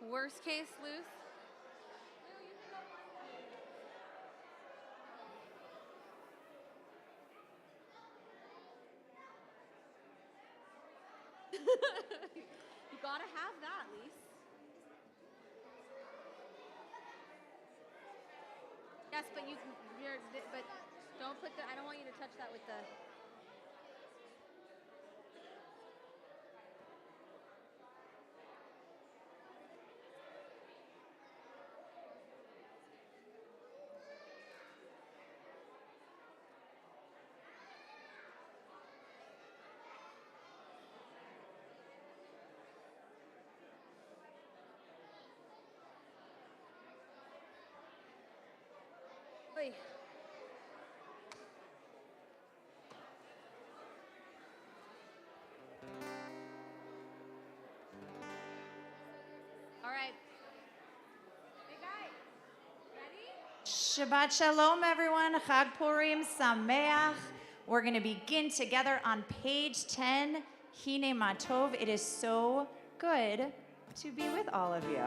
Worst case, loose. You gotta have that, Lise. Yes, but but don't put the. I don't want you to touch that with the. Oy. All right. Big guy. Ready? Shabbat Shalom, everyone. Chag Purim Sameach. We're going to begin together on page 10. Hine Ma Tov. It is so good to be with all of you.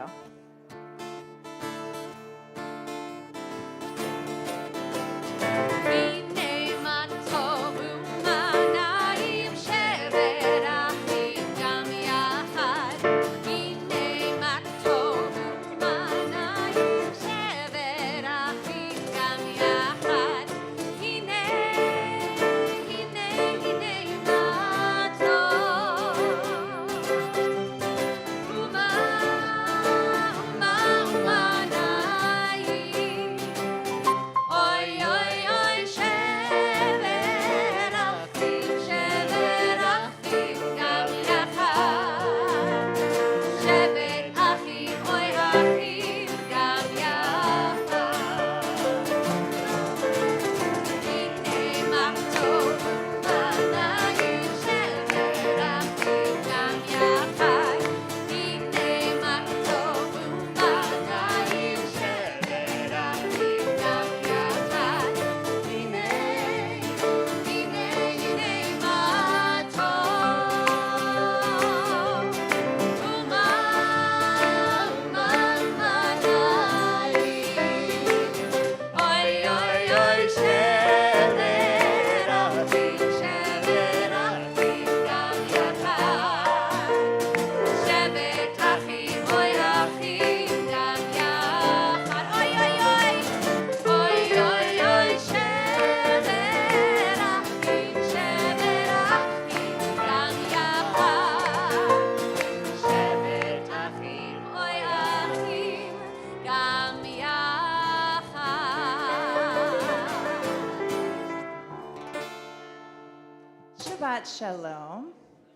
Shabbat Shalom.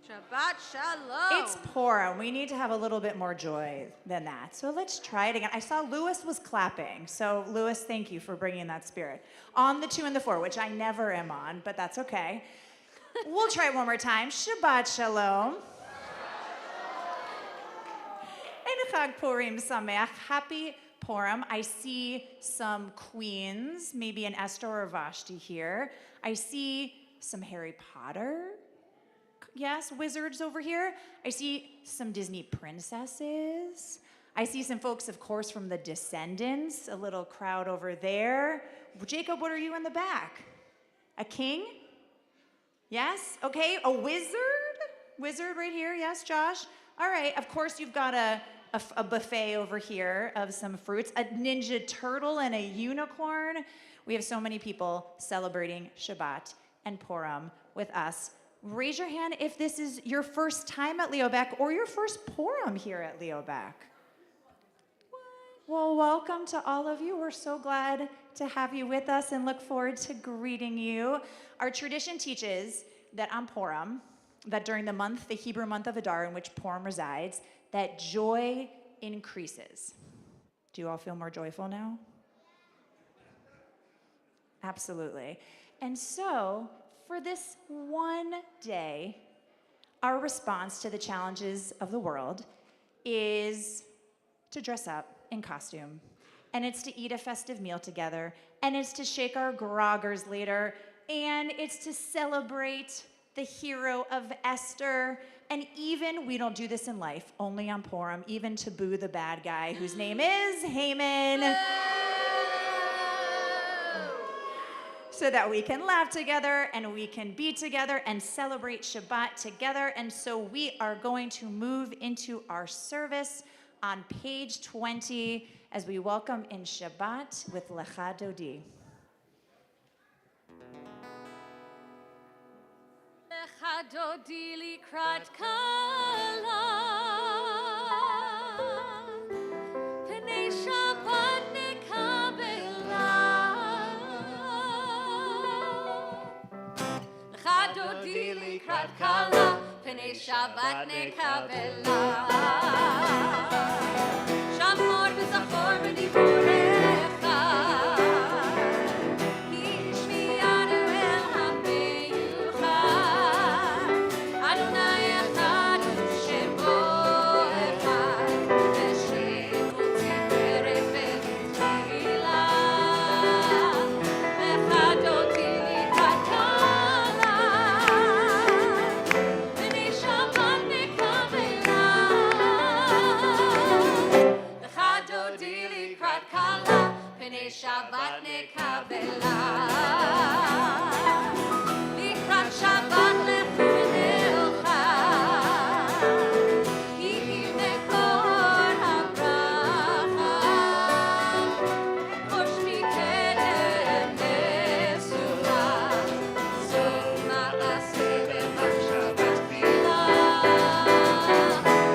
Shabbat Shalom. It's Purim. We need to have a little bit more joy than that. So let's try it again. I saw Lewis was clapping. So Lewis, thank you for bringing that spirit. On the 2 and the 4, which I never am on, but that's okay. We'll try it one more time. Shabbat Shalom. And Chag Purim Sameach. Happy Purim. I see some queens, maybe an Esther or Vashti here. I see some Harry Potter. Yes, wizards over here. I see some Disney princesses. I see some folks, of course, from the Descendants, a little crowd over there. Jacob, what are you in the back? A king? Yes? Okay, a wizard? Wizard right here, yes, Josh? All right, of course, you've got a buffet over here of some fruits, a ninja turtle and a unicorn. We have so many people celebrating Shabbat and Purim with us. Raise your hand if this is your first time at Leo Beck or your first Purim here at Leo Beck. Well, welcome to all of you. We're so glad to have you with us and look forward to greeting you. Our tradition teaches that on Purim, that during the month, the Hebrew month of Adar in which Purim resides, that joy increases. Do you all feel more joyful now? Absolutely. And so, for this one day, our response to the challenges of the world is to dress up in costume, and it's to eat a festive meal together, and it's to shake our groggers later, and it's to celebrate the hero of Esther, and even, we don't do this in life, only on Purim, even to boo the bad guy whose name is Haman. So that we can laugh together and we can be together and celebrate Shabbat together. And so we are going to move into our service on page 20 as we welcome in Shabbat with Lecha Dodi. Lecha Dodi likrat kala, Pnei Shabbat nekabela. Lecha Dodi likrat kala, Pnei Shabbat nekabela. Shamor v'zachor v'diborecha, Ki shmiyanu el ha-meyuchad, Adonai echad u'shemo echad, v'shemo tiferet v'tchila. Lecha Dodi likrat kala, Pnei Shabbat nekabela. Lecha Dodi likrat kala, Pnei Shabbat nekabela. Likrat Shabbat lechu v'nelcha, Ki hivnekor habracha, Chosh mikedem nesura, Sof ma'aseh v'machshavah tefila.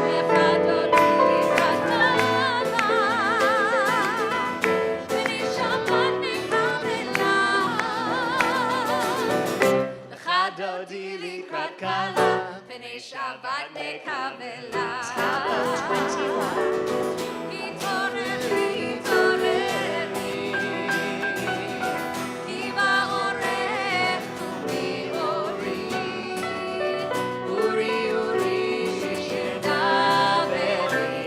Lecha Dodi likrat kala, Pnei Shabbat nekabela. Lecha Dodi likrat kala, Pnei Shabbat nekabela. Tableau 21. Hitorech, Ki ba'orech u'mi'ori, Uri shir daveri,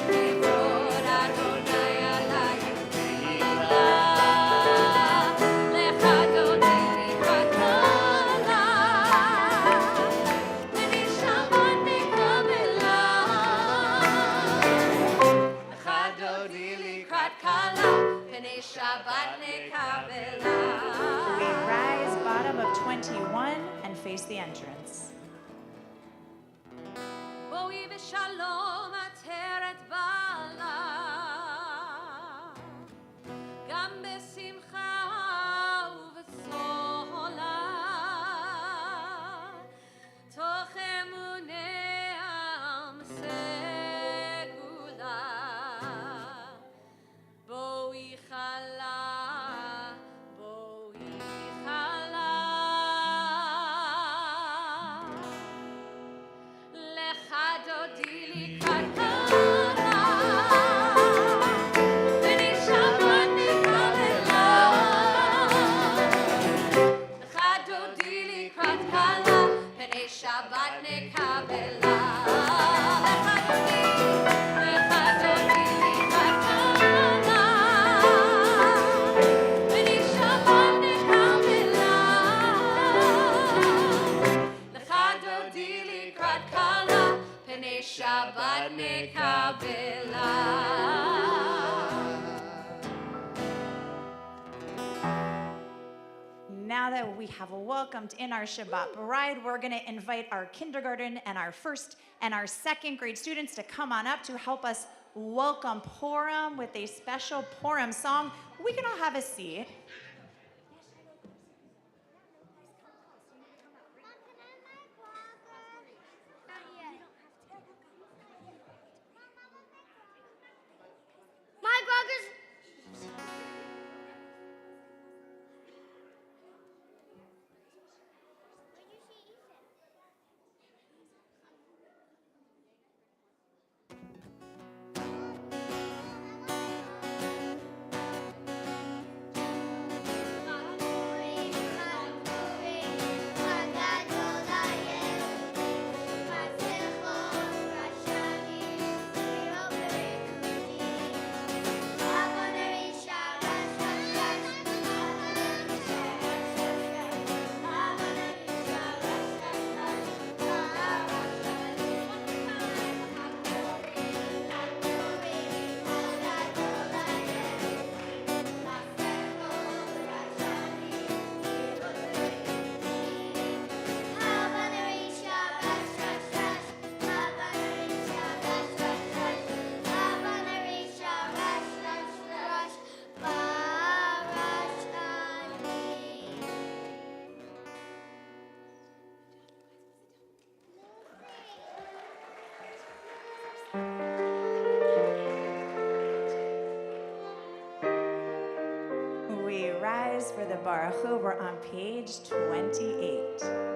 Kevod Adonai alayim tefila. Lecha Dodi likrat kala, Pnei Shabbat nekabela. Lecha Dodi likrat kala, Pnei Shabbat nekabela. We rise bottom of 21 and face the entrance. בואי בשלום עטרת בעלה, גם בשמחה ובסולה, תוך אמוניה סגולה. בואי חלה, בואי חלה. Lecha Dodi likrat kala, Pnei Shabbat nekabela. Lecha Dodi likrat kala, Pnei Shabbat nekabela. Lecha Dodi likrat kala, Pnei Shabbat nekabela. Lecha Dodi likrat kala, Pnei Shabbat nekabela. Now that we have welcomed in our Shabbat bride, we're going to invite our kindergarten and our first and our second grade students to come on up to help us welcome Purim with a special Purim song. We can all have a seat. My bloggers. letters for the Baruch Hu. We're on page 28.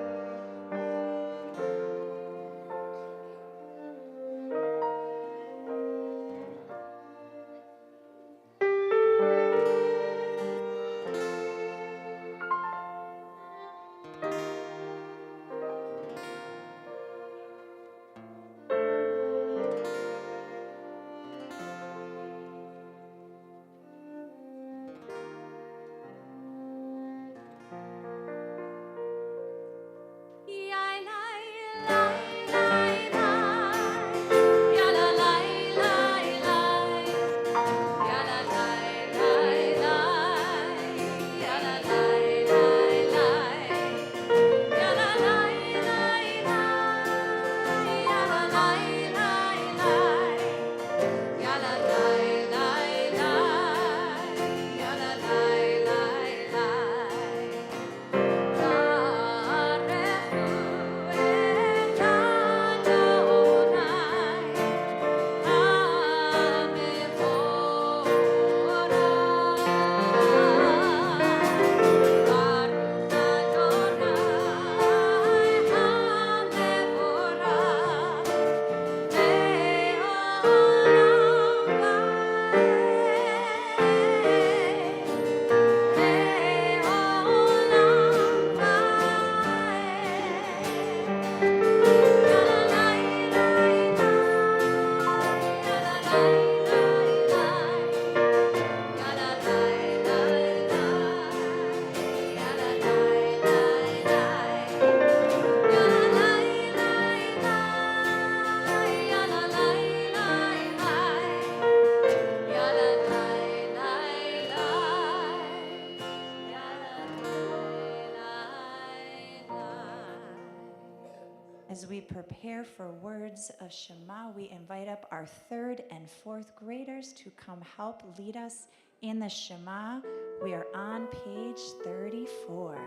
As we prepare for words of Shema, we invite up our 3rd and 4th graders to come help lead us in the Shema. We are on page 34.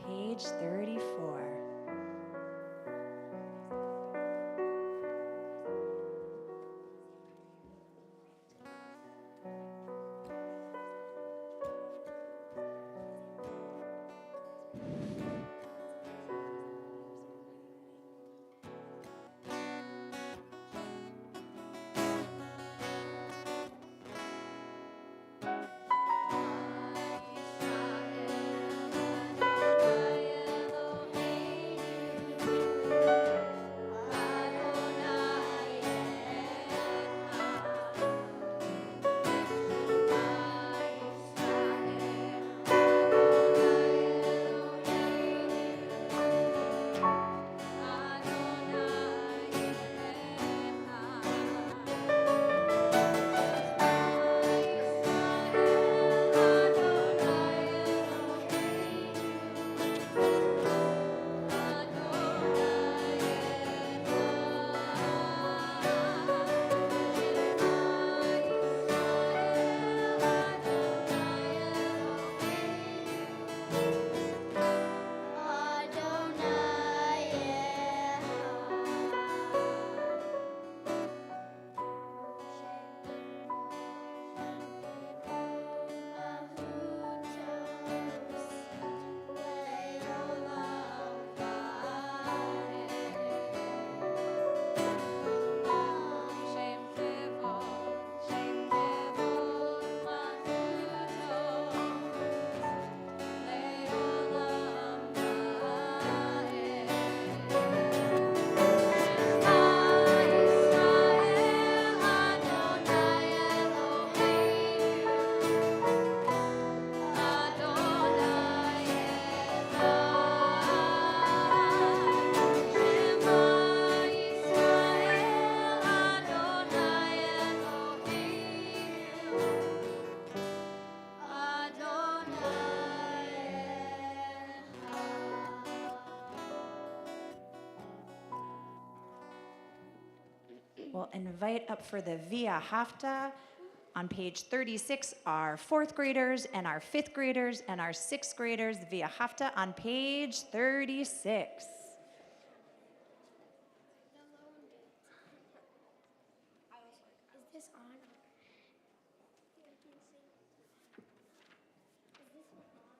Page 34. We'll invite up for the Via Hafta on page 36 our 4th graders and our 5th graders and our 6th graders. Via Hafta on page 36. Is this on? Is this on?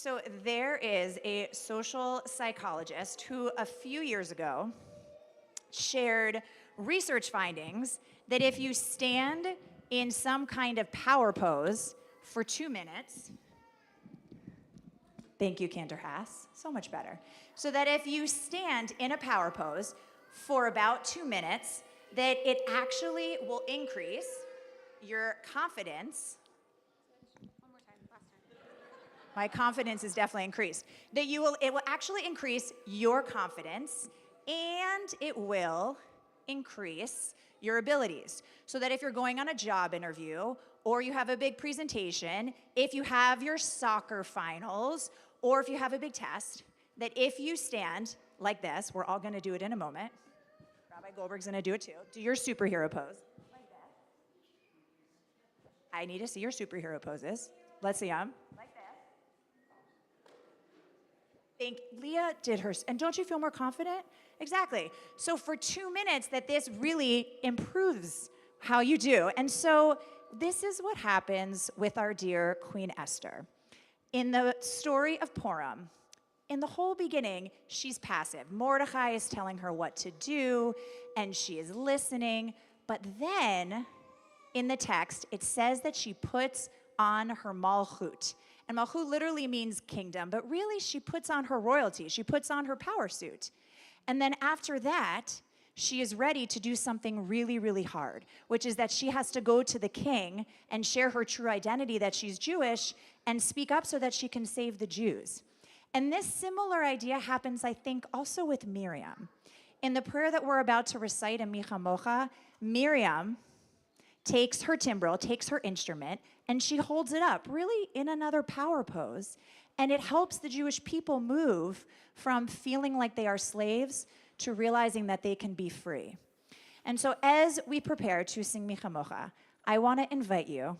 So there is a social psychologist who a few years ago shared research findings that if you stand in some kind of power pose for 2 minutes, thank you, Cantor Haas, so much better. So that if you stand in a power pose for about 2 minutes, that it actually will increase your confidence. One more time, last time. My confidence is definitely increased. It will actually increase your confidence, and it will increase your abilities. So that if you're going on a job interview, or you have a big presentation, if you have your soccer finals, or if you have a big test, that if you stand like this, we're all gonna do it in a moment. Rabbi Goldberg's gonna do it too. Do your superhero pose. Like this. I need to see your superhero poses. Let's see them. Like this. Leah did hers. And don't you feel more confident? Exactly. So for 2 minutes that this really improves how you do. And so this is what happens with our dear Queen Esther. In the story of Purim, in the whole beginning, she's passive. Mordecai is telling her what to do, and she is listening. But then, in the text, it says that she puts on her malchut. And malchut literally means kingdom, but really she puts on her royalty. She puts on her power suit. And then after that, she is ready to do something really, really hard, which is that she has to go to the king and share her true identity that she's Jewish and speak up so that she can save the Jews. And this similar idea happens, I think, also with Miriam. In the prayer that we're about to recite in Micha Mocha, Miriam takes her timbrel, takes her instrument, and she holds it up, really in another power pose. And it helps the Jewish people move from feeling like they are slaves to realizing that they can be free. And so as we prepare to sing Micha Mocha, I want to invite you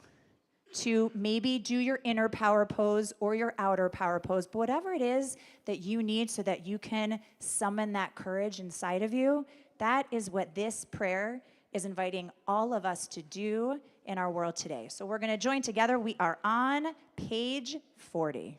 to maybe do your inner power pose or your outer power pose, but whatever it is that you need so that you can summon that courage inside of you, that is what this prayer is inviting all of us to do in our world today. So we're going to join together. We are on page 40.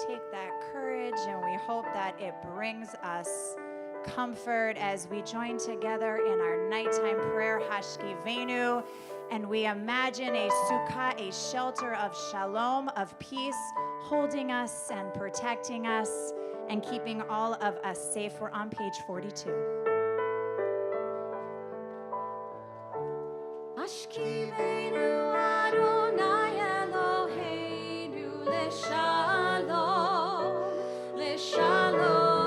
Take that courage and we hope that it brings us comfort as we join together in our nighttime prayer, Hashkivenu, and we imagine a sukkah, a shelter of shalom, of peace, holding us and protecting us and keeping all of us safe. We're on page 42. Hashkivenu Adonai Eloheinu leshalom, leshalom.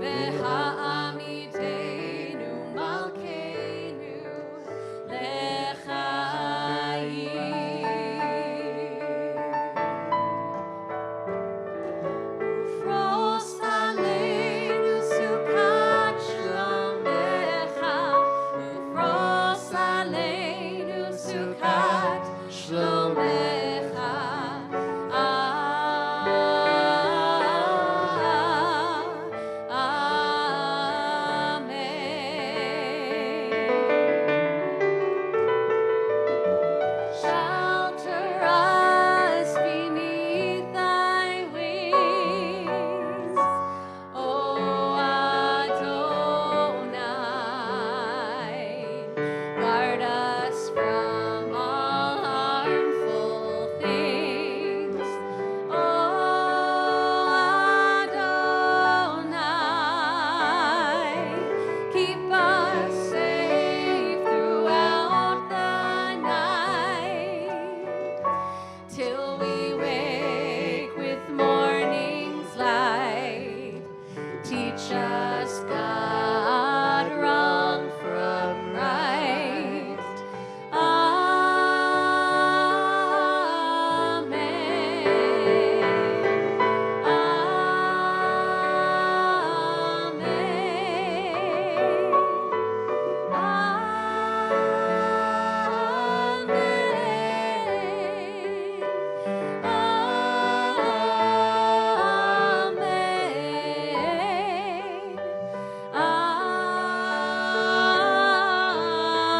V'ha'amidenu malkeinu lechaim. Ufros aleinu sukat shlomecha. Ufros aleinu sukat shlomecha. Shelter us beneath thy wings, O Adonai. Guard us from all harmful things, O Adonai. Keep us safe throughout the night, till we wake with morning's light. Teach us, God, wrong from right.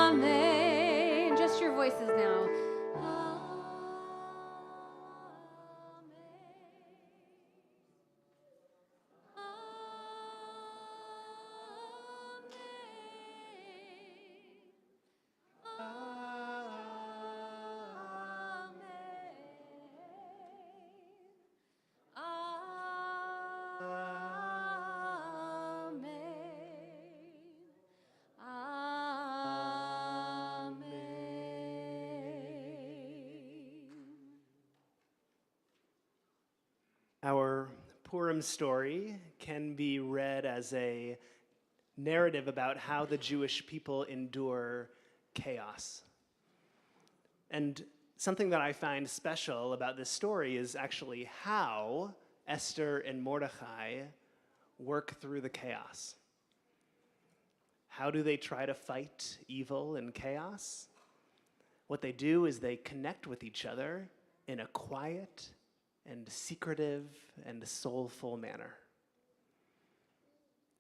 Amen. Just your voices now. Our Purim story can be read as a narrative about how the Jewish people endure chaos. And something that I find special about this story is actually how Esther and Mordecai work through the chaos. How do they try to fight evil and chaos? What they do is they connect with each other in a quiet and secretive and soulful manner.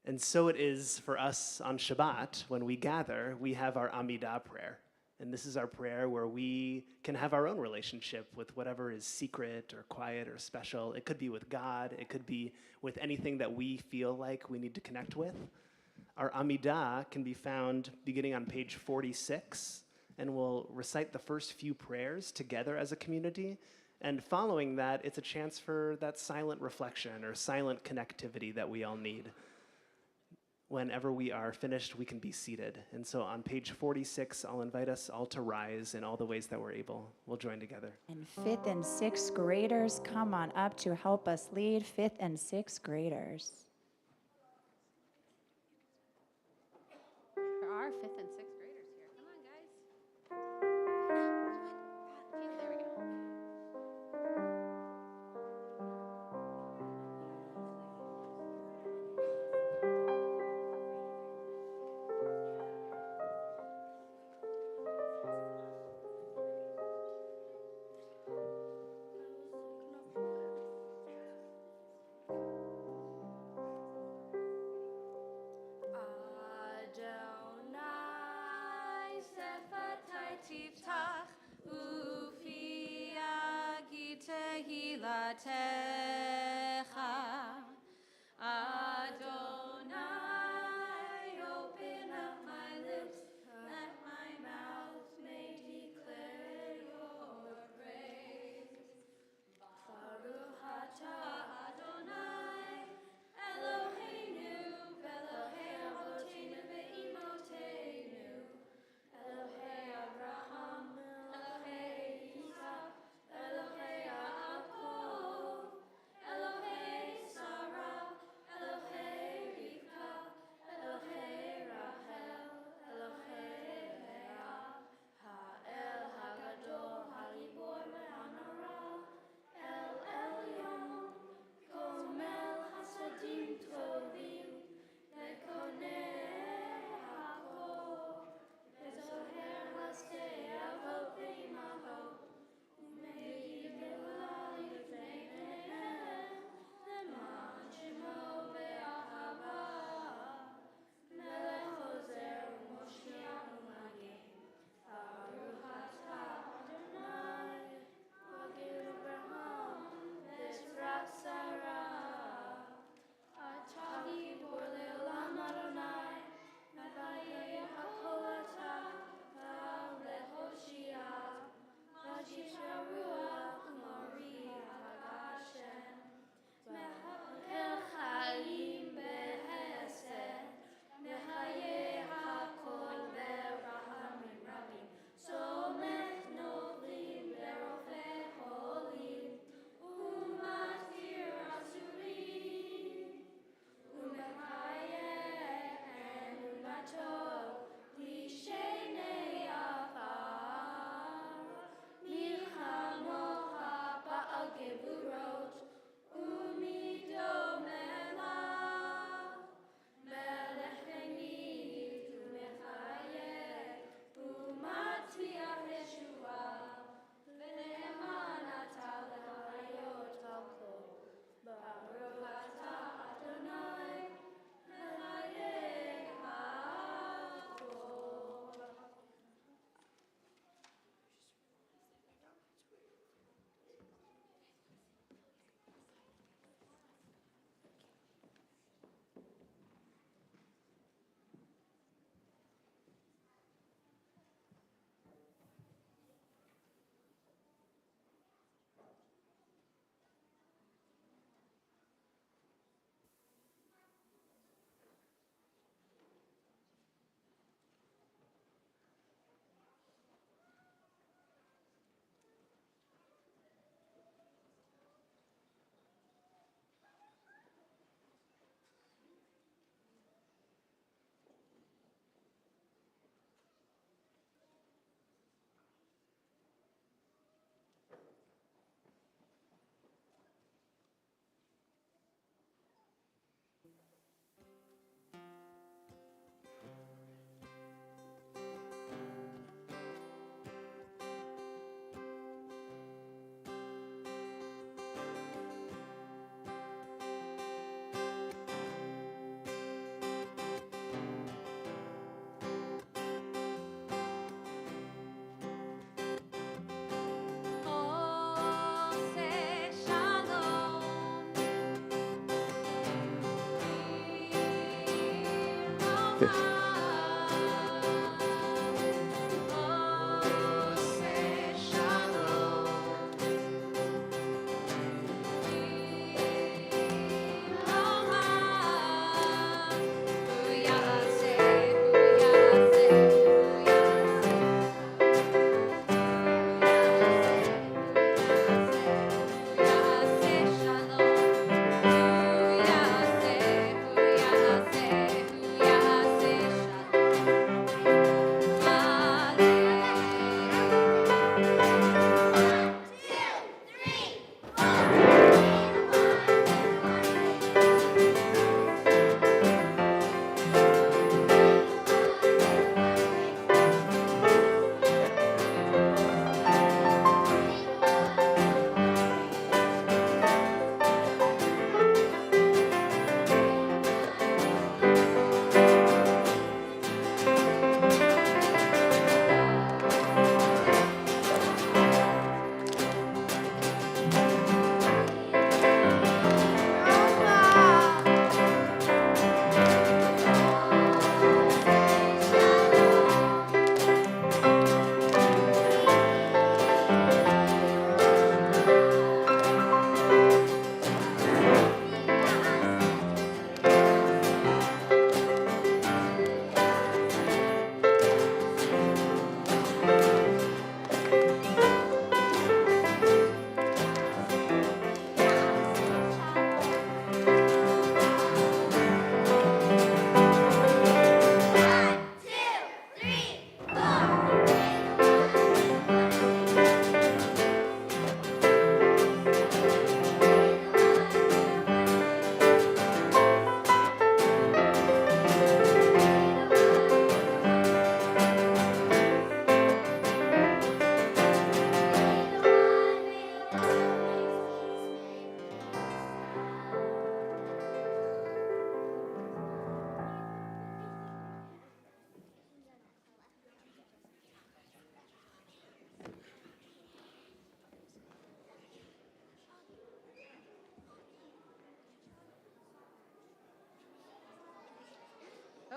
And so it is for us on Shabbat. When we gather, we have our Amidah prayer. And this is our prayer where we can have our own relationship with whatever is secret or quiet or special. It could be with God. It could be with anything that we feel like we need to connect with. Our Amidah can be found beginning on page 46, and we'll recite the first few prayers together as a community. And following that, it's a chance for that silent reflection or silent connectivity that we all need. Whenever we are finished, we can be seated. And so on page 46, I'll invite us all to rise in all the ways that we're able. We'll join together. And 5th and 6th graders, come on up to help us lead 5th and 6th graders. There are 5th and 6th graders here. Come on, guys. There we go. Adonai sefatai tiftach ufi agi tehilatecha Adonai, open up my lips, that my mouth may declare your praise. Baruch atah Adonai, Eloheinu, Elohei Avotenu ve'imotenu, Elohei Abraham, Elohei Yitzhak, Elohei Yaakov, Elohei Sarah, Elohei Rivka, Elohei Rachel, Elohei Leah, Ha'el Hagadol, Halibor ve'Hanara, El Elyon, Gomel Hasadim Tovim, Lekonei Hakol, Lezoher Hasei Avot ve'Imahot, Umeid Be'ula Lifnei Pneihem, Leman Shemo ve'Ahava, Melech Hozer u'Moshiach u'Magen, Baruch atah Adonai, Magid Abraham, Bezrat Sarah, Atah Gibor le'olam Adonai, Navayeh hakol atah, Va'al le'Hoshia, Vajish Ruach Mori Hashem, Mehel Chaim behesed, Mehayeh hakol berachamim rabim, Somech novim berofeh holim, Umatir asurim, Umehayeh and Umatov, Lishenei afar, Milchamocha ba'al gevurot, Umido melach, Melech Benit Umehayeh, Umatiach Yeshua, V'ne'eman atah le'hayot hakol, Baruch atah Adonai, Mehayeh hakol. Ose Shalom, Ose Shalom. Shalom.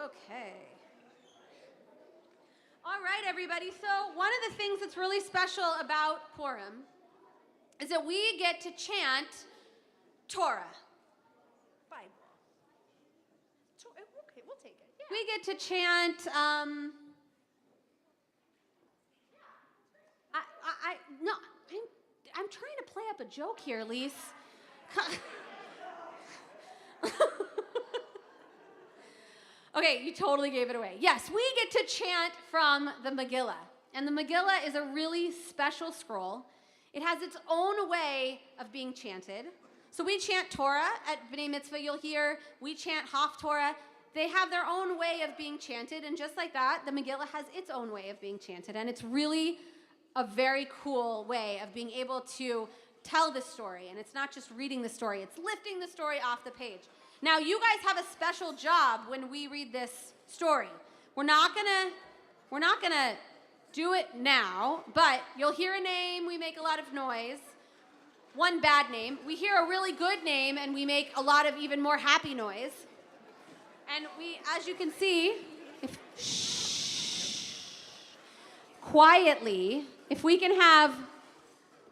Okay. All right, everybody. So one of the things that's really special about Purim is that we get to chant Torah. Bible. Okay, we'll take it. Yeah. We get to chant. I'm trying to play up a joke here, Lise. Okay, you totally gave it away. Yes, we get to chant from the Megillah. And the Megillah is a really special scroll. It has its own way of being chanted. So we chant Torah at B'nai Mitzvah. You'll hear we chant Haftorah. They have their own way of being chanted. And just like that, the Megillah has its own way of being chanted. And it's really a very cool way of being able to tell the story. And it's not just reading the story. It's lifting the story off the page. Now, you guys have a special job when we read this story. We're not gonna do it now, but you'll hear a name, we make a lot of noise. One bad name. We hear a really good name, and we make a lot of even more happy noise. And we, as you can see, quietly, if we can have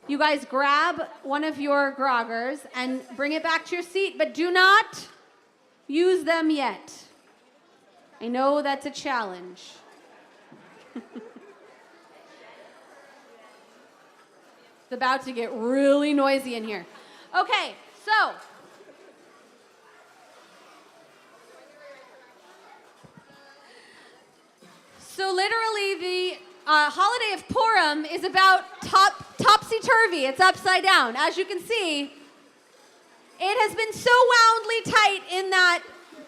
you guys grab one of your groggers and bring it back to your seat, but do not use them yet. I know that's a challenge. It's about to get really noisy in here. Okay, so literally the holiday of Purim is about topsy-turvy. It's upside down. As you can see, it has been so woundly tight in that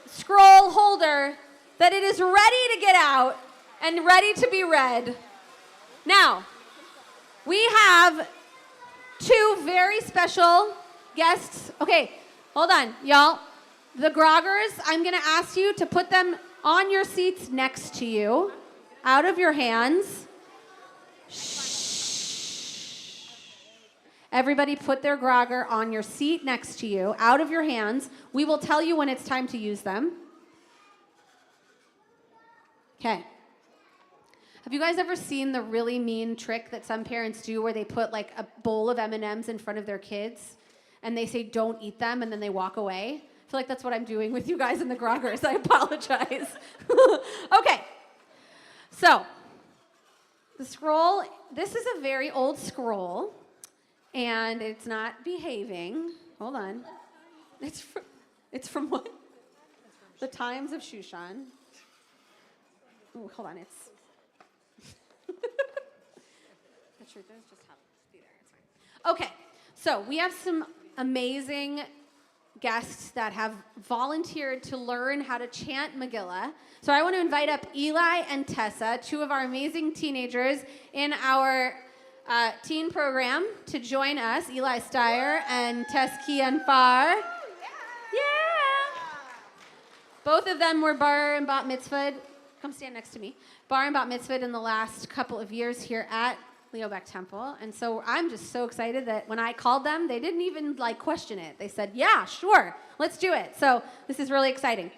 scroll holder that it is ready to get out and ready to be read. Now, we have two very special guests. Okay, hold on, y'all. The groggers, I'm going to ask you to put them on your seats next to you, out of your hands. Shh. Everybody put their grogger on your seat next to you, out of your hands. We will tell you when it's time to use them. Okay. Have you guys ever seen the really mean trick that some parents do where they put like a bowl of M&Ms in front of their kids and they say don't eat them and then they walk away? I feel like that's what I'm doing with you guys in the groggers. I apologize. Okay. So, the scroll, this is a very old scroll. And it's not behaving. Hold on. It's from what? The Times of Shushan. Oh, hold on. It's the truth is just have it be there. It's fine. Okay. So we have some amazing guests that have volunteered to learn how to chant Megillah. So I want to invite up Eli and Tessa, two of our amazing teenagers in our teen program, to join us. Eli Steyer and Tess Kian-Far. Yeah. Both of them were bar and bat mitzvah. Come stand next to me. Bar and bat mitzvah in the last couple of years here at Leo Beck Temple. And so I'm just so excited that when I called them, they didn't even question it. They said, yeah, sure, let's do it. So this is really exciting.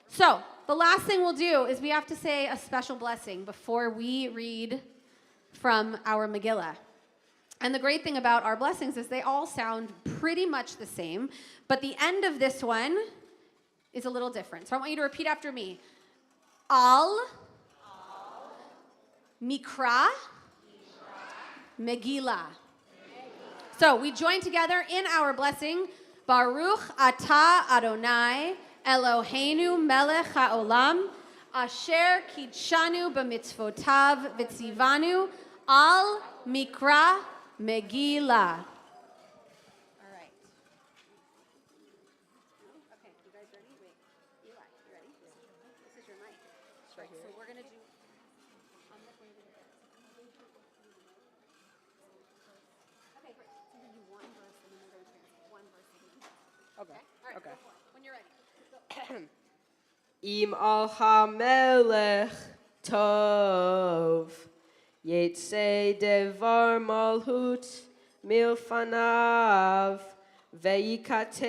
So the last thing we'll do is we have to say a special blessing before we read from our Megillah. And the great thing about our blessings is they all sound pretty much the same, but the end of this one is a little different. So I want you to repeat after me. Al Mikra Megillah. So we join together in our blessing. Baruch atah Adonai Eloheinu melech haolam asher kidshanu b'mitzvotav v'tzivanu al Mikra Megillah. All right. Okay, you guys ready? Wait, Eli, you ready? This is your mic. It's right here. So we're gonna do. Okay, great. So we're gonna do one verse and then we're gonna translate one verse. Okay. All right. Okay. When you're ready. Im al hamelech tov. Yetzei devar malhut milfanav veikatev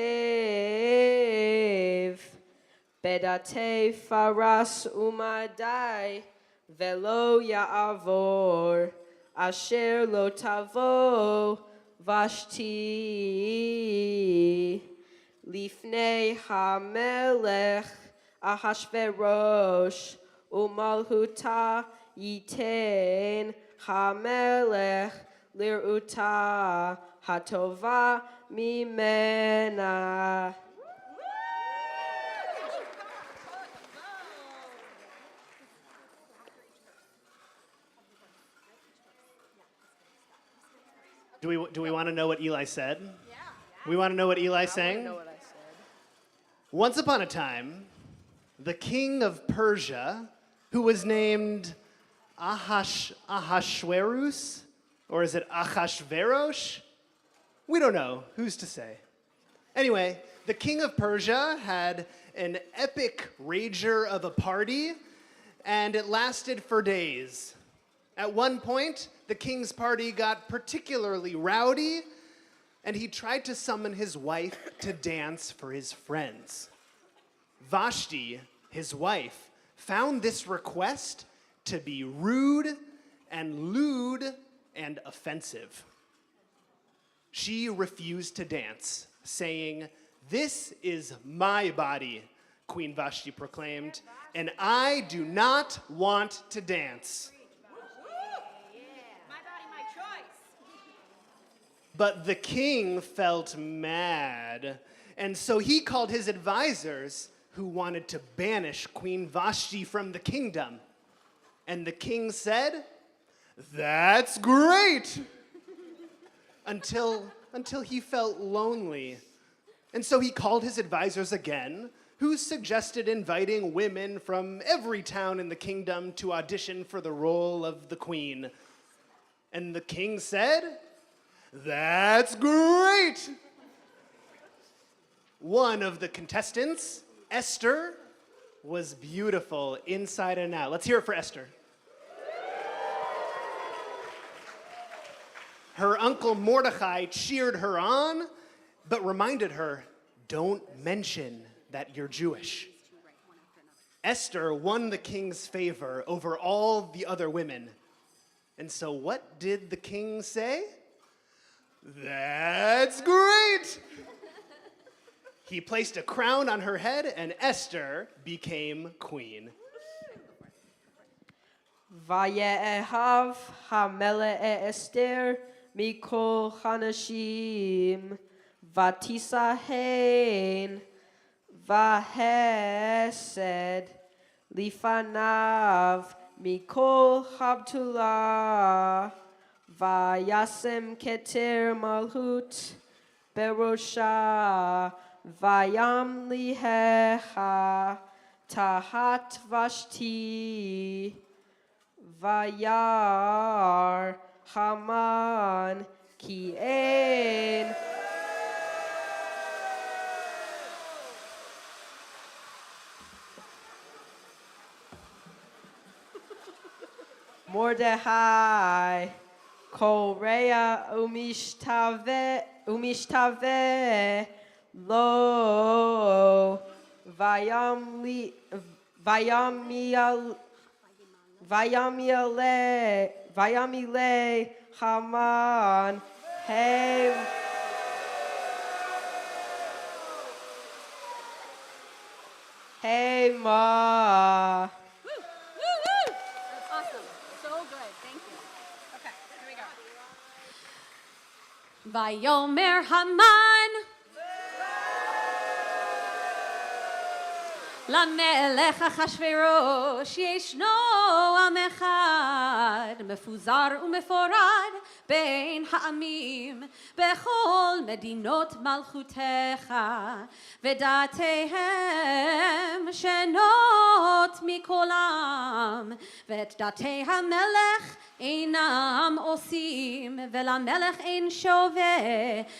בדתי פרס ומדי, ולא יעבור, אשר לא תבוא ושתי. לפני המלך אחשוורוש, ומלכותה ייתן המלך לראותה הטובה ממנה. Do we want to know what Eli said? Yeah. We want to know what Eli sang? I know what I said. Once upon a time, the king of Persia, who was named Ahasuerus, or is it Achashverosh? We don't know. Who's to say? Anyway, the king of Persia had an epic rager of a party, and it lasted for days. At one point, the king's party got particularly rowdy, and he tried to summon his wife to dance for his friends. Vashti, his wife, found this request to be rude and lewd and offensive. She refused to dance, saying, "This is my body," Queen Vashti proclaimed, "and I do not want to dance." But the king felt mad, and so he called his advisors who wanted to banish Queen Vashti from the kingdom. And the king said, "That's great!" until he felt lonely. And so he called his advisors again, who suggested inviting women from every town in the kingdom to audition for the role of the queen. And the king said, "That's great!" One of the contestants, Esther, was beautiful inside and out. Let's hear it for Esther. Her uncle Mordecai cheered her on, but reminded her, "Don't mention that you're Jewish." Esther won the king's favor over all the other women. And so what did the king say? "That's great!" He placed a crown on her head, and Esther became queen. Vayehav hamelech Esther mikol hanashim, vatisahen, vahesed, lifanav mikol habtulah, vayasem keter malhut berosha, vayam lihecha tahat Vashti, vayar Haman ki ein. Mordechai Korea umishtave lo vayamile Haman Hema. Awesome. So good. Thank you. Okay, here we go. Vayomer Haman למלך אחשוורוש ישנו עם אחד מפוזר ומפורד בין העמים בכל מדינות מלכותך ודעתיהם שונות מכולם ואת דעתי המלך אינם עושים ולמלך אין שווה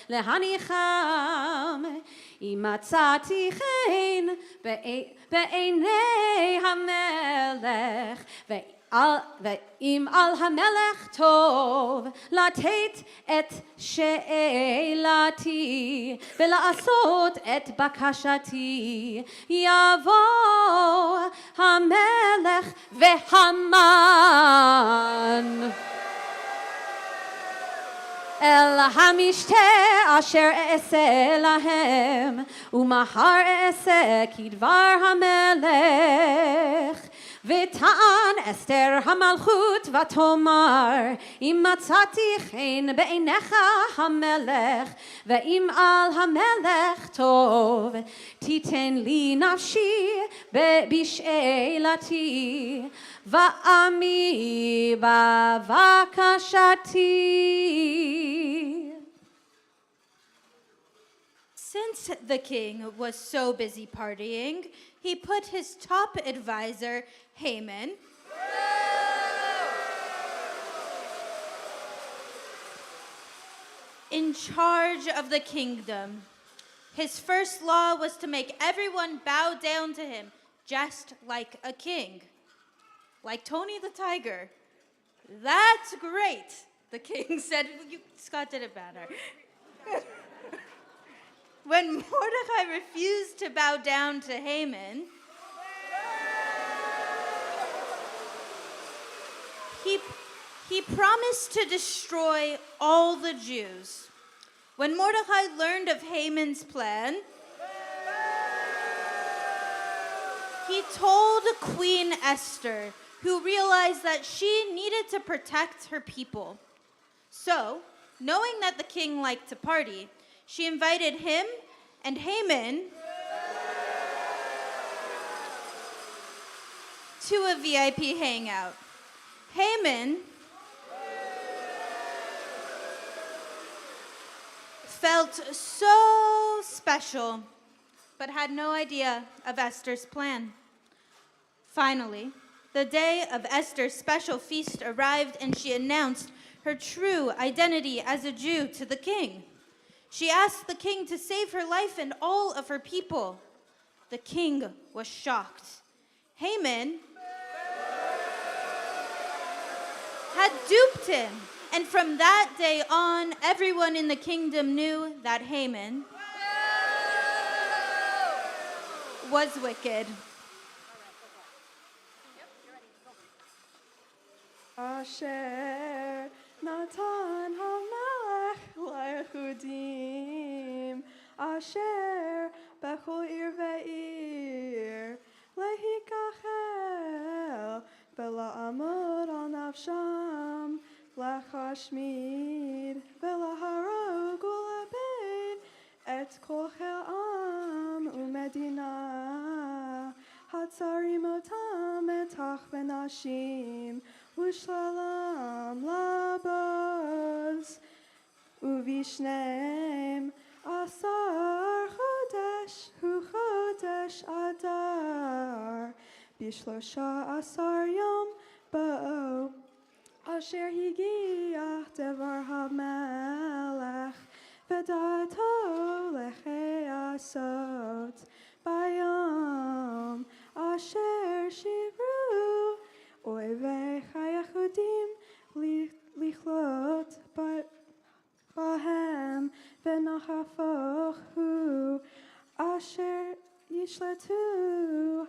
להניחם אם מצאתי חן בעיני המלך ואם על המלך טוב לתת את שאלתי ולעשות את בקשתי יבוא המלך והמן אל המשתה אשר אעשה להם ומחר אעשה כדבר המלך וטען אסתר המלכות ותאמר אם מצאתי חן בעיניך המלך ואם על המלך טוב תיתן לי נפשי בשאלתי ועמי בבקשתי. Since the king was so busy partying, he put his top advisor, Haman, in charge of the kingdom. His first law was to make everyone bow down to him, just like a king. Like Tony the Tiger. That's great, the king said. Scott did it better. When Mordecai refused to bow down to Haman, he promised to destroy all the Jews. When Mordecai learned of Haman's plan, he told Queen Esther, who realized that she needed to protect her people. So, knowing that the king liked to party, she invited him and Haman to a VIP hangout. Haman felt so special, but had no idea of Esther's plan. Finally, the day of Esther's special feast arrived, and she announced her true identity as a Jew to the king. She asked the king to save her life and all of her people. The king was shocked. Haman had duped him, and from that day on, everyone in the kingdom knew that Haman was wicked. Asher natan hamelech lechudim Asher bechol ir ve'ir lehikachel vela'amod al nafsham lachashmid velaharog ulabed et kol che'am umedina hatzarim otam etach benashim Ushalam labaz uvishneim asar chodesh hu chodesh adar bishlosha asar yom ba'o asher higiach devar hamelech v'dato lecheasot bayom asher shivru Oivei chayachudim lichlot bahem v'nachafoch hu asher yishletu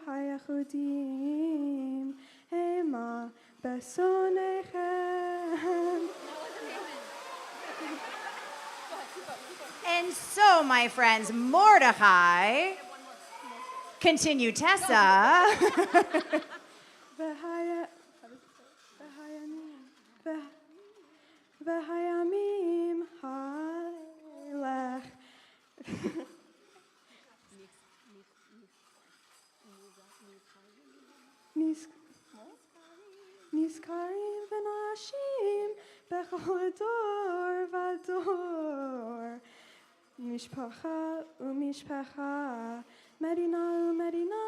hayachudim hema besonechem. And so, my friends, Mordecai, continue Tessa. V'hayamim hailech Niskarim v'nashim bechol dor v'dor Mishpacha u'mishpacha Medina u'medina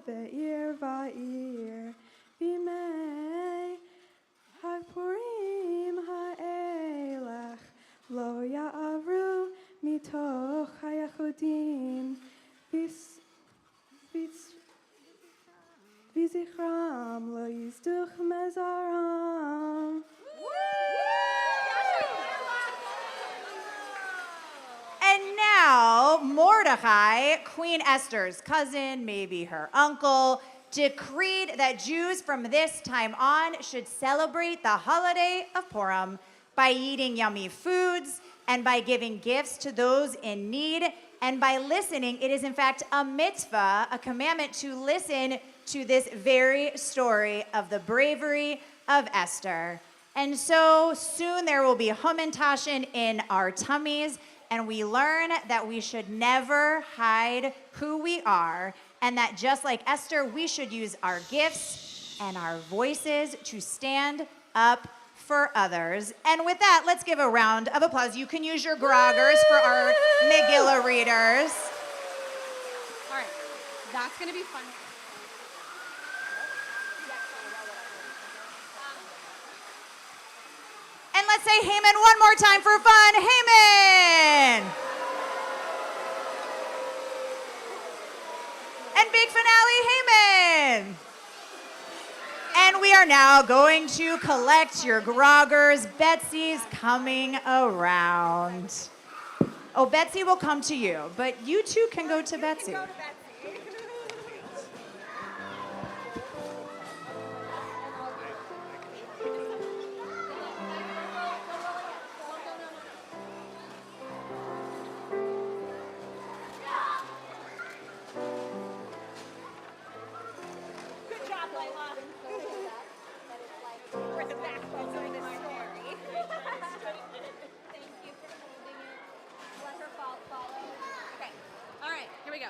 ve'ir va'ir V'mei Ha'purim ha'elech lo ya'avru mitoch hayachudim v'zichron zichram lo yizduch mezaram. And now, Mordecai, Queen Esther's cousin, maybe her uncle, decreed that Jews from this time on should celebrate the holiday of Purim by eating yummy foods and by giving gifts to those in need and by listening. It is, in fact, a mitzvah, a commandment to listen to this very story of the bravery of Esther. And so soon there will be Hamantashen in our tummies, and we learn that we should never hide who we are, and that just like Esther, we should use our gifts and our voices to stand up for others. And with that, let's give a round of applause. You can use your groggers for our Megillah readers. All right, that's gonna be fun. And let's say Haman one more time for fun. Haman! And big finale, Haman! And we are now going to collect your groggers. Betsy's coming around. Oh, Betsy will come to you, but you two can go to Betsy. All right, here we go.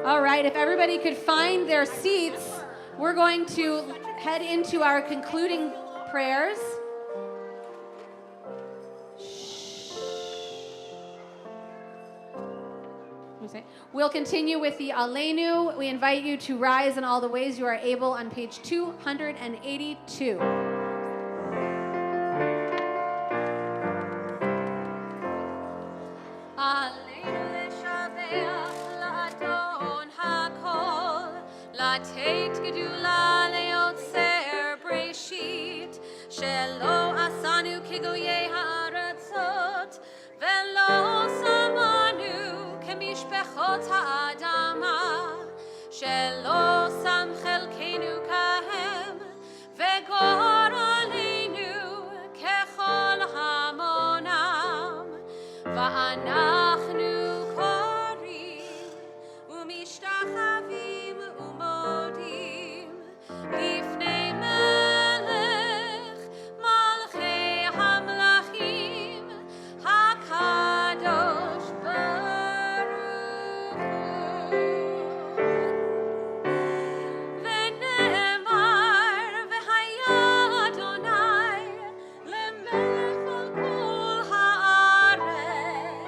All right, if everybody could find their seats, we're going to head into our concluding prayers. We'll continue with the Aleinu. We invite you to rise in all the ways you are able on page 282. לתת גדולה ליוצר בראשית, שלא עשנו כגויי הארצות, ולא שמנו כמשפחות האדמה, שלא שם חלקנו כהם, וגורלנו ככל המונם, ואנחנו קוראים ומשתחווים ומודים לפני מלך מלכי המלכים הקדוש ברוך הוא. ונאמר והיה אדוני למלך על כל הארץ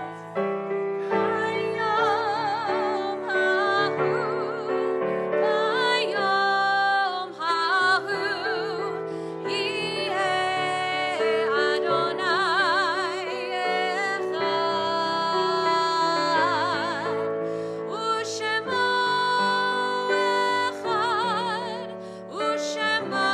ביום ההוא יהיה אדוני אחד ושמו אחד ושמו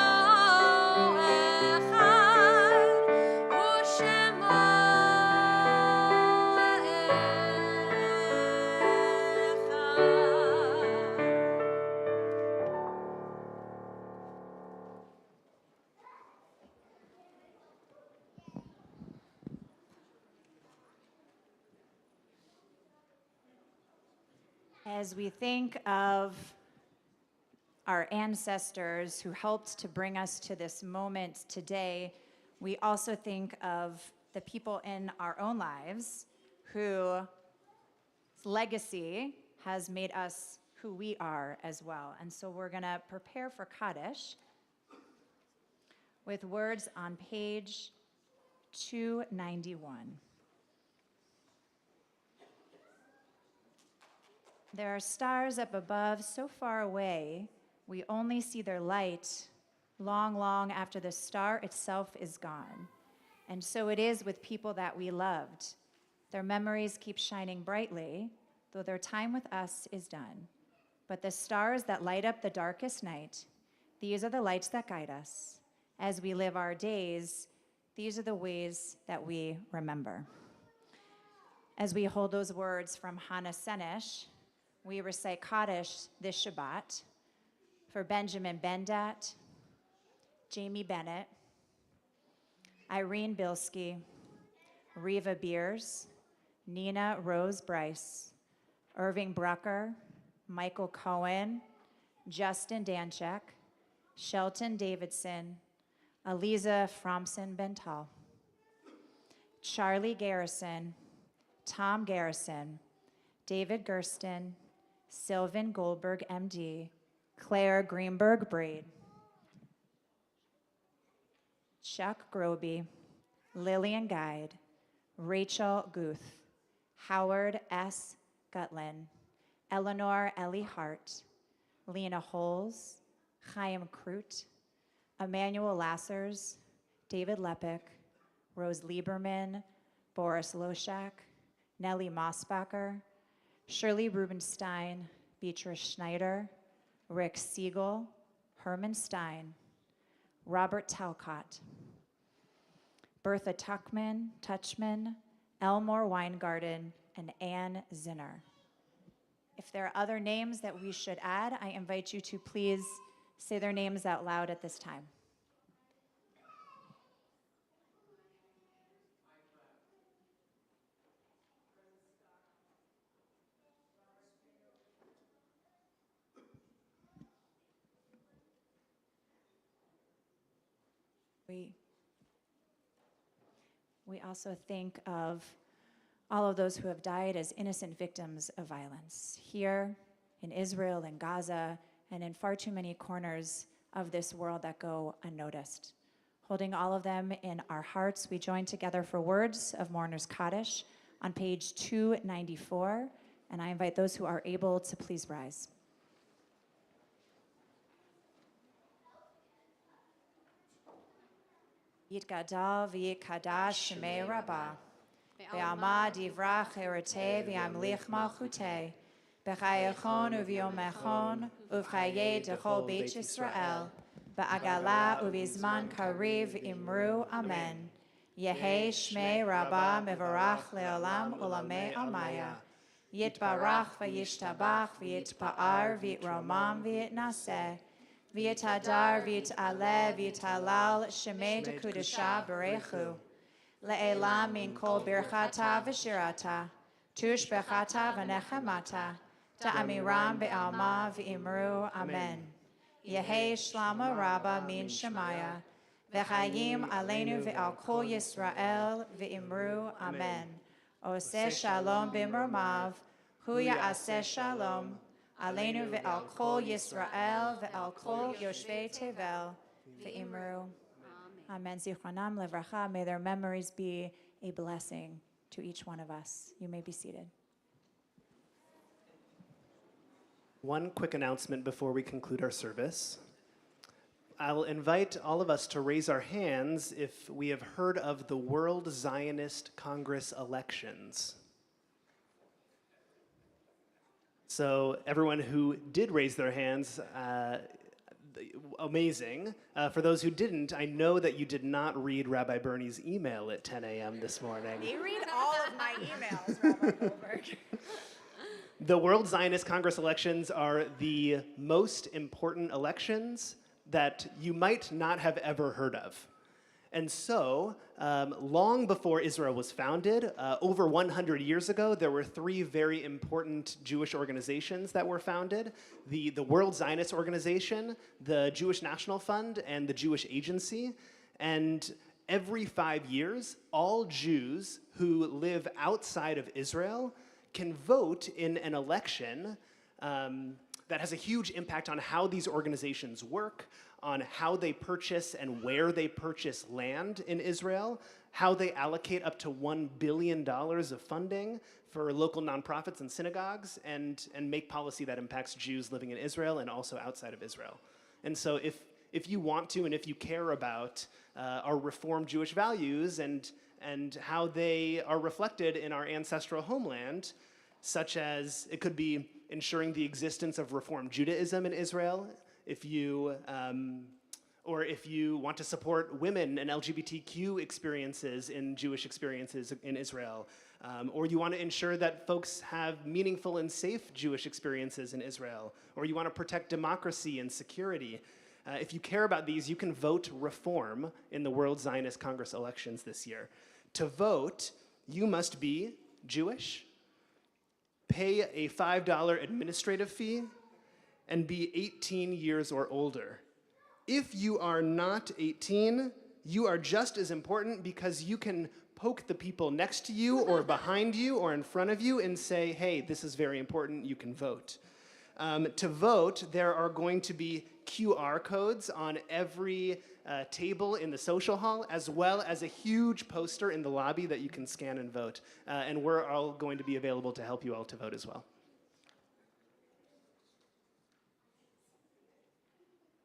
As we think of our ancestors who helped to bring us to this moment today, we also think of the people in our own lives whose legacy has made us who we are as well. And so we're going to prepare for Kaddish with words on page 291. There are stars up above so far away, we only see their light long, long after the star itself is gone. And so it is with people that we loved. Their memories keep shining brightly, though their time with us is done. But the stars that light up the darkest night, these are the lights that guide us. As we live our days, these are the ways that we remember. As we hold those words from Hannah Senesh, we recite Kaddish this Shabbat for Benjamin Bendat, Jamie Bennett, Irene Bilski, Reva Beers, Nina Rose Bryce, Irving Brucker, Michael Cohen, Justin Danchek, Shelton Davidson, Aliza Fromson Bental, Charlie Garrison, Tom Garrison, David Gersten, Sylvan Goldberg, MD, Claire Greenberg Braid, Chuck Groby, Lillian Guide, Rachel Guth, Howard S. Gutlin, Eleanor Ellie Hart, Lena Holes, Chaim Krut, Emmanuel Lassers, David Lepick, Rose Lieberman, Boris Loshak, Nellie Mossbacher, Shirley Rubenstein, Beatrice Schneider, Rick Siegel, Herman Stein, Robert Talcott, Bertha Touchman, Elmore Weingarten, and Ann Zinner. If there are other names that we should add, I invite you to please say their names out loud at this time. We also think of all of those who have died as innocent victims of violence here in Israel and Gaza and in far too many corners of this world that go unnoticed. Holding all of them in our hearts, we join together for words of Mourner's Kaddish on page 294, and I invite those who are able to please rise. Yitgadal v'yikadash shemei rabbah. Be'alma divrach ereteh v'yamlich malchuteh. B'chayachon u'v'yomechon u'v'chayeh dechol beit Yisrael. Ba'agala u'v'zman kariv imru amen. Yehei shmei rabbah mevarach le'olam ulamei amaya. Yitbarach v'yishtabach v'yitpa'ar v'yitromam v'yitnaseh. V'yitadar v'yitaleh v'yitalal shemei dekudesha berechu. Le'elam min kol birchata v'shirata. Tush bechata v'nechemata. Ta'amiram be'alma v'imru amen. Yehei shlama rabba min shemaya. V'chayim aleinu ve'al kol Yisrael v'imru amen. Oseh shalom b'mromav. Hu ya'aseh shalom. Aleinu ve'al kol Yisrael ve'al kol yoshvei tevel ve'imru. Amen. Zichronam levracha. May their memories be a blessing to each one of us. You may be seated. One quick announcement before we conclude our service. I'll invite all of us to raise our hands if we have heard of the World Zionist Congress elections. So everyone who did raise their hands, amazing. For those who didn't, I know that you did not read Rabbi Bernie's email at 10 a.m. this morning. You read all of my emails, Rabbi Goldberg. The World Zionist Congress elections are the most important elections that you might not have ever heard of. And so, long before Israel was founded, over 100 years ago, there were three very important Jewish organizations that were founded: the World Zionist Organization, the Jewish National Fund, and the Jewish Agency. And every 5 years, all Jews who live outside of Israel can vote in an election that has a huge impact on how these organizations work, on how they purchase and where they purchase land in Israel, how they allocate up to $1 billion of funding for local nonprofits and synagogues and make policy that impacts Jews living in Israel and also outside of Israel. And so if you want to and if you care about our Reformed Jewish values and how they are reflected in our ancestral homeland, such as it could be ensuring the existence of Reformed Judaism in Israel, or if you want to support women and LGBTQ experiences in Jewish experiences in Israel, or you want to ensure that folks have meaningful and safe Jewish experiences in Israel, or you want to protect democracy and security. If you care about these, you can vote Reform in the World Zionist Congress elections this year. To vote, you must be Jewish, pay a $5 administrative fee, and be 18 years or older. If you are not 18, you are just as important because you can poke the people next to you or behind you or in front of you and say, hey, this is very important, you can vote. To vote, there are going to be QR codes on every table in the social hall, as well as a huge poster in the lobby that you can scan and vote. And we're all going to be available to help you all to vote as well.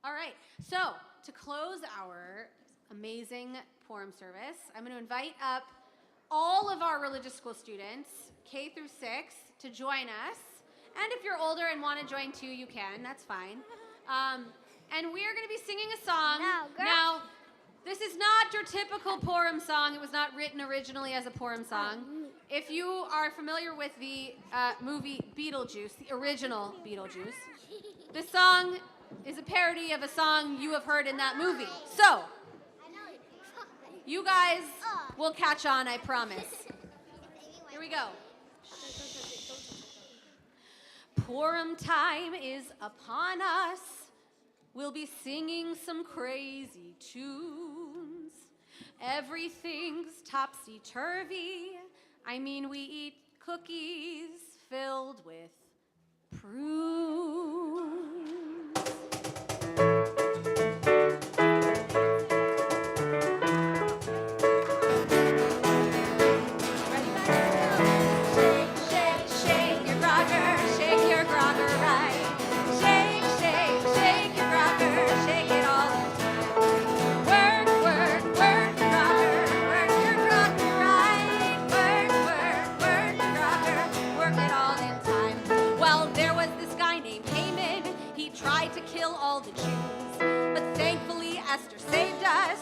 All right, so to close our amazing Purim service, I'm going to invite up all of our religious school students, K through 6, to join us. And if you're older and want to join too, you can, that's fine. And we are going to be singing a song. Now, this is not your typical Purim song. It was not written originally as a Purim song. If you are familiar with the movie Beetlejuice, the original Beetlejuice, this song is a parody of a song you have heard in that movie. So, you guys will catch on, I promise. Here we go. Purim time is upon us. We'll be singing some crazy tunes. Everything's topsy-turvy. I mean, we eat cookies filled with prunes.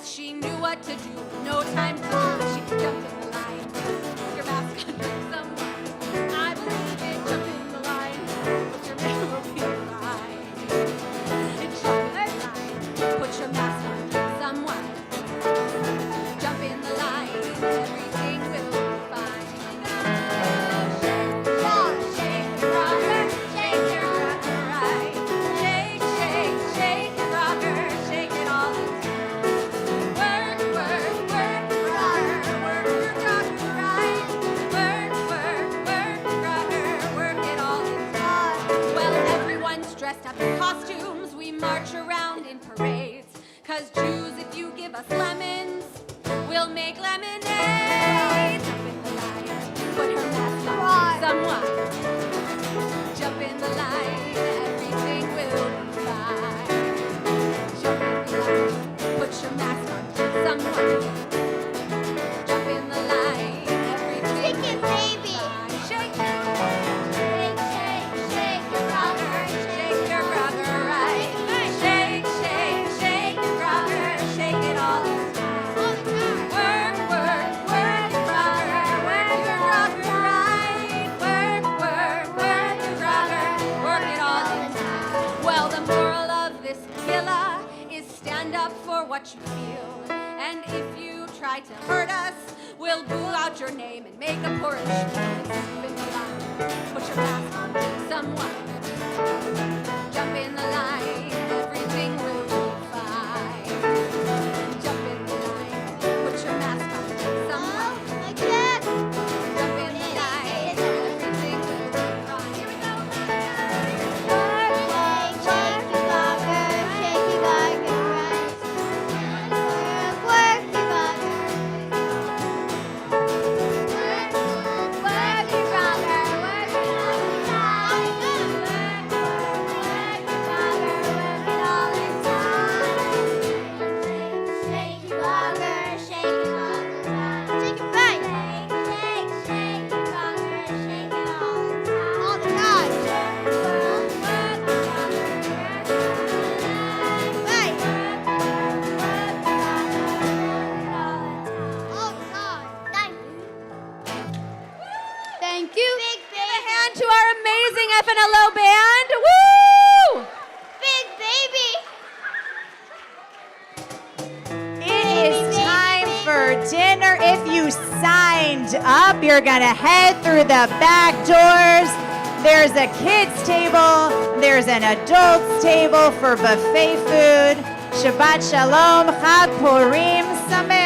She knew what to do, no time to lose. She jumped in the line. Your mask on, drink some wine. I believe it. Jump in the line. Put your man will be fine. Jump in the line. Put your mask on, drink some wine. Jump in the line. Everything will be fine. Shake, rocker, shake your rocker right. Shake, shake, shake your rocker, shake it all the time. Costumes, we march around in parades. 'Cause Jews, if you give us lemons, we'll make lemonade. Jump in the line, put her mask on, someone. Jump in the line, everything will be fine. Jump in the line, put your mask on, someone. Jump in the line, everything will be fine. Shake it, shake, shake, shake your rocker, shake your rocker right. Shake, shake, shake your rocker, shake it all the time. Work, work, work your rocker, work your rocker right. Work, work, work your rocker, work it all the time. Well, the moral of this Megillah is stand up for what you feel. And if you try to hurt us, we'll boo out your name and make a Purim spiel. Jump in the line, put your mask on, someone. Jump in the line, everything will be fine. Jump in the line, put your mask on, someone. Jump in the line, everything will be fine. Here we go. FNLO band. Woo! Big baby. It is time for dinner. If you signed up, you're gonna head through the back doors. There's a kids table. There's an adults table for buffet food. Shabbat Shalom, Chag Purim Sameach.